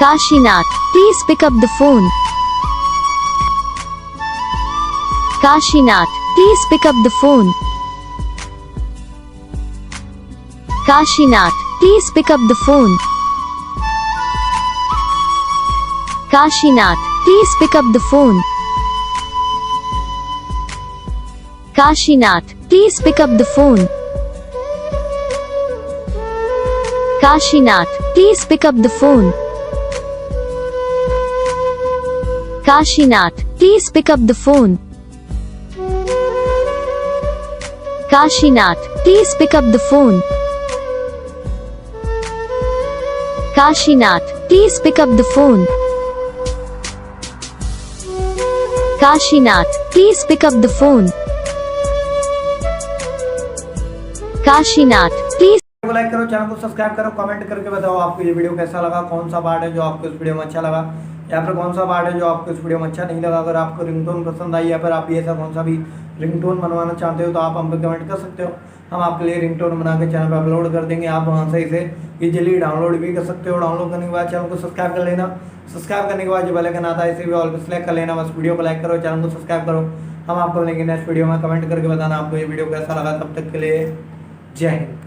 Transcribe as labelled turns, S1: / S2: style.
S1: Kashinath, please pick up the phone. Kashinath, please pick up the phone. Kashinath, please pick up the phone. Kashinath, please pick up the phone. Kashinath, please pick up the phone. Kashinath, please pick up the phone. Kashinath, please pick up the phone. Kashinath, please pick up the phone. Kashinath, please pick up the phone. Kashinath, please pick up the phone. Kashinath, please
S2: को like करो, channel को subscribe करो, comment करके बताओ आपको ये video कैसा लगा, कौन सा पार्ट है जो आपको इस वीडियो में अच्छा लगा या फिर कौन सा पार्ट है जो आपको इस वीडियो में अच्छा नहीं लगा। अगर आपको रिंगटोन पसंद आई या फिर आप ये ऐसा कौन सा भी रिंगटोन बनवाना चाहते हो तो आप हम पे कमेंट कर सकते हो। हम आपके लिए रिंगटोन बना के चैनल पर अपलोड कर देंगे। आप वहाँ से इसे इजीली डाउनलोड भी कर सकते हो। डाउनलोड करने के बाद चैनल को सब्सक्राइब कर लेना। सब्सक्राइब करने के बाद जो बेल आइकन आता है इसे भी ऑल पे सेलेक्ट कर लेना। बस वीडियो को लाइक करो, चैनल को सब्सक्राइब करो। हम आपको मिलेंगे नेक्स्ट वीडियो में। कमेंट करके बताना आपको ये वीडियो कैसा लगा। तब तक के लिए जय हिंद।